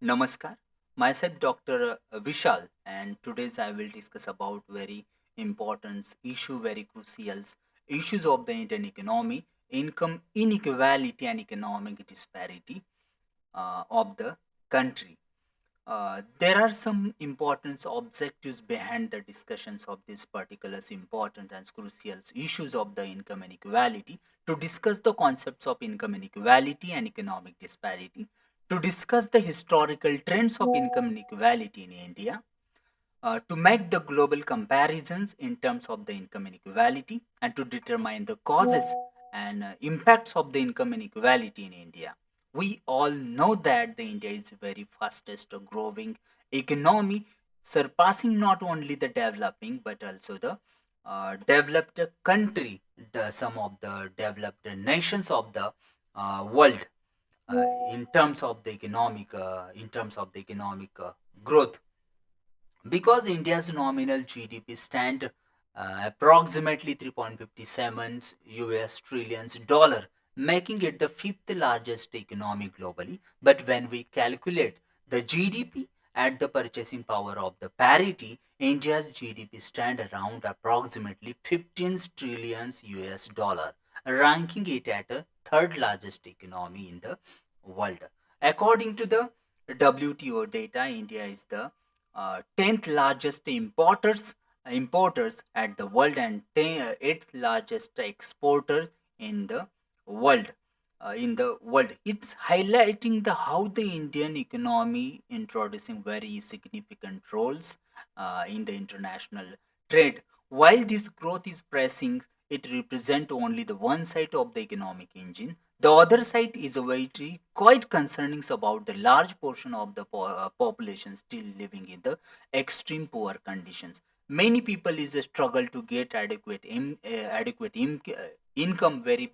Namaskar. Myself Dr. Vishal, and today's I will discuss about very important issue, very crucial issues of the Indian economy, income inequality and economic disparity of the country. There are some important objectives behind the discussions of these particular important and crucial issues of the income inequality. To discuss the concepts of income inequality and economic disparity, to discuss the historical trends of income inequality in India, to make the global comparisons in terms of the income inequality, and to determine the causes and impacts of the income inequality in India. We all know that the India is very fastest growing economy, surpassing not only the developing but also the developed country, some of the developed nations of the world in terms of the economic growth, because India's nominal GDP stand approximately 3.57 US trillions dollar, making it the fifth largest economy globally. But when we calculate the GDP at the purchasing power of the parity, India's GDP stand around approximately 15 trillions US dollar, ranking it at a third largest economy in the world. According to the WTO data, India is the 10th largest importers at the world, and 8th largest exporters in the world. It's highlighting the how the Indian economy introducing very significant roles in the international trade. While this growth is pressing, it represents only the one side of the economic engine. The other side is a very quite concerning about the large portion of the population still living in the extreme poor conditions. Many people is a struggle to get income. Very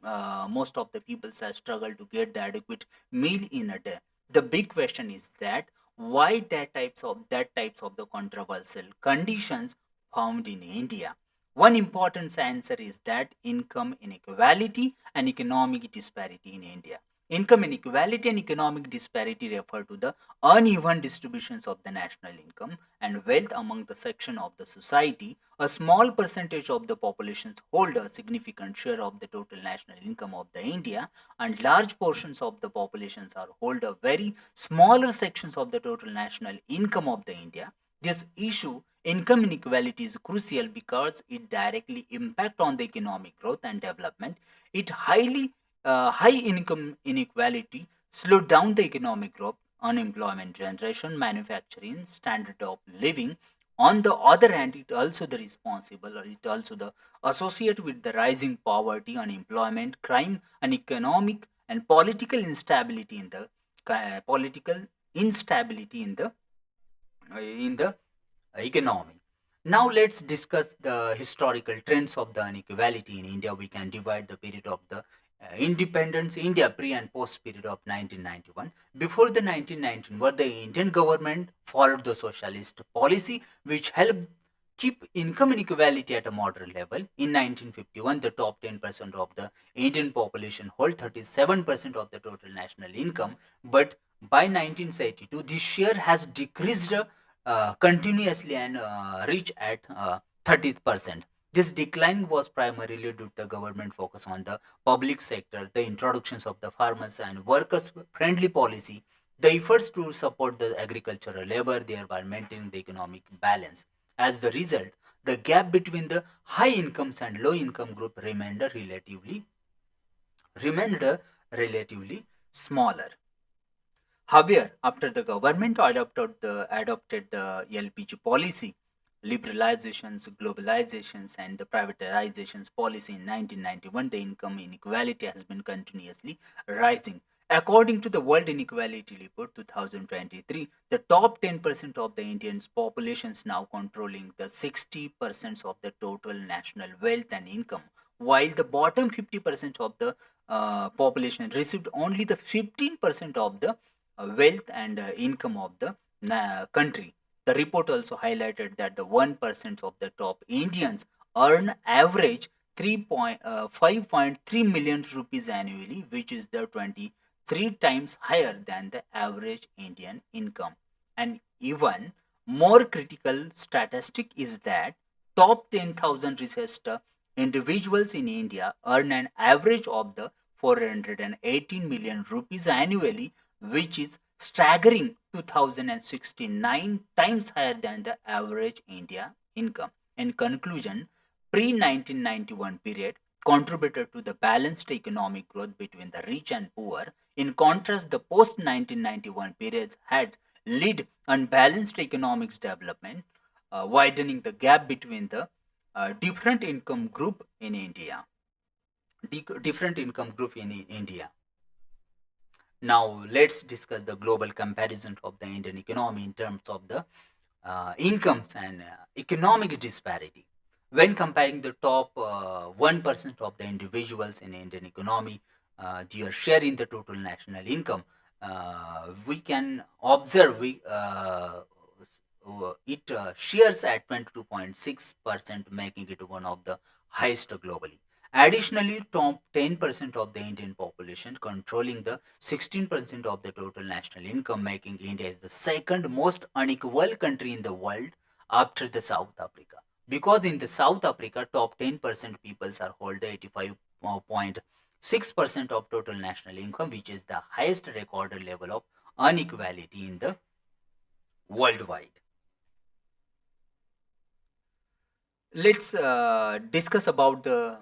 most of the people are struggle to get the adequate meal in a day. The big question is that why that types of the controversial conditions found in India. One important answer is that income inequality and economic disparity in India. Income inequality and economic disparity refer to the uneven distributions of the national income and wealth among the section of the society. A small percentage of the populations hold a significant share of the total national income of the India, and large portions of the populations are hold a very smaller sections of the total national income of the India. This issue, income inequality, is crucial because it directly impact on the economic growth and development. It high income inequality slow down the economic growth, unemployment generation, manufacturing, standard of living. On the other hand, it also the responsible, or it also the associated with the rising poverty, unemployment, crime, and economic and political instability in the political instability in the economy. Now let's discuss the historical trends of the inequality in India. We can divide the period of the independence India pre and post period of 1991. Before the 1919, where the Indian government followed the socialist policy which helped keep income inequality at a moderate level. In 1951, the top 10% of the Indian population hold 37% of the total national income, but by 1972, this share has decreased continuously and reach at 30%. This decline was primarily due to the government focus on the public sector, the introductions of the farmers and workers friendly policy, the efforts to support the agricultural labor, thereby maintaining the economic balance. As the result, the gap between the high incomes and low income group remained relatively smaller. However, after the government adopted the LPG policy, liberalizations, globalizations, and the privatizations policy in 1991, the income inequality has been continuously rising. According to the World Inequality Report 2023, the top 10% of the Indians' populations now controlling the 60% of the total national wealth and income, while the bottom 50% of the population received only the 15% of the wealth and income of the country. The report also highlighted that the 1% of the top Indians earn average 5.3 million rupees annually, which is the three times higher than the average Indian income. And even more critical statistic is that top 10,000 richest individuals in India earn an average of the 418 million rupees annually, which is staggering 2069 times higher than the average India income. In conclusion, pre-1991 period contributed to the balanced economic growth between the rich and poor. In contrast, the post-1991 periods had led unbalanced economic development, widening the gap between the different income group in India. Different income group in India. Now, let's discuss the global comparison of the Indian economy in terms of the incomes and economic disparity. When comparing the top 1% of the individuals in Indian economy, their share in the total national income, we can observe it shares at 22.6%, making it one of the highest globally. Additionally, top 10% of the Indian population controlling the 16% of the total national income, making India is the second most unequal country in the world after the South Africa. Because in the South Africa, top 10% peoples are hold 85.6% of total national income, which is the highest recorded level of inequality in the worldwide. Let's discuss about the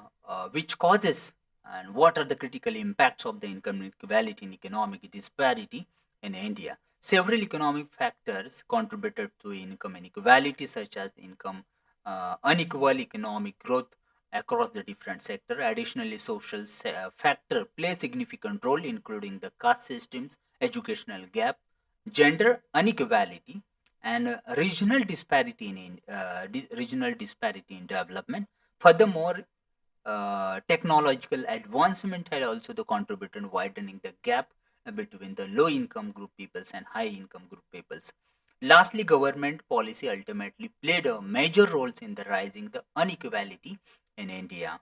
which causes and what are the critical impacts of the income inequality and economic disparity in India. Several economic factors contributed to income inequality, such as income unequal economic growth across the different sector. Additionally, social factor play significant role, including the caste systems, educational gap, gender inequality, and regional disparity in development. Furthermore, technological advancement had also the contributed widening the gap between the low income group peoples and high income group peoples. Lastly, government policy ultimately played a major role in the rising the inequality in India.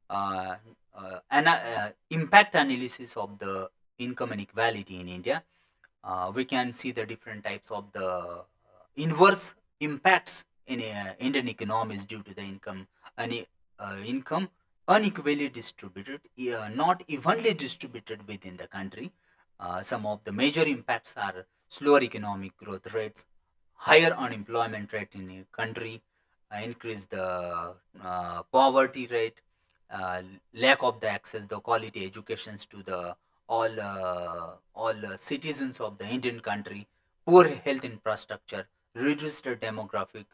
uh, Impact analysis of the income inequality in India, we can see the different types of the inverse impacts in Indian economies due to the income unequally distributed, not evenly distributed within the country. Some of the major impacts are slower economic growth rates, higher unemployment rate in a country, increase the poverty rate, lack of the access the quality educations to the all citizens of the Indian country, poor health infrastructure, reduced demographic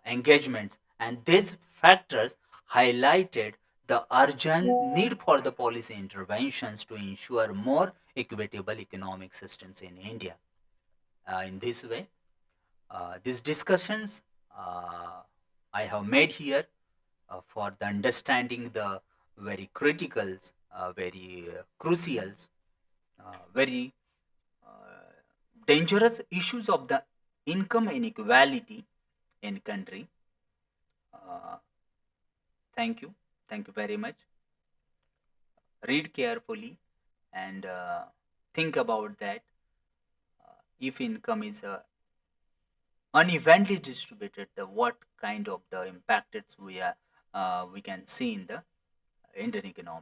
engagements, and these factors highlighted the urgent need for the policy interventions to ensure more equitable economic systems in India. In this way, these discussions I have made here for the understanding the very criticals, very crucials, very uh, dangerous issues of the income inequality in country. Uh, Thank you. Thank you very much. Read carefully and think about that. If income is unevenly distributed, the what kind of the impact it's we can see in the Indian economy.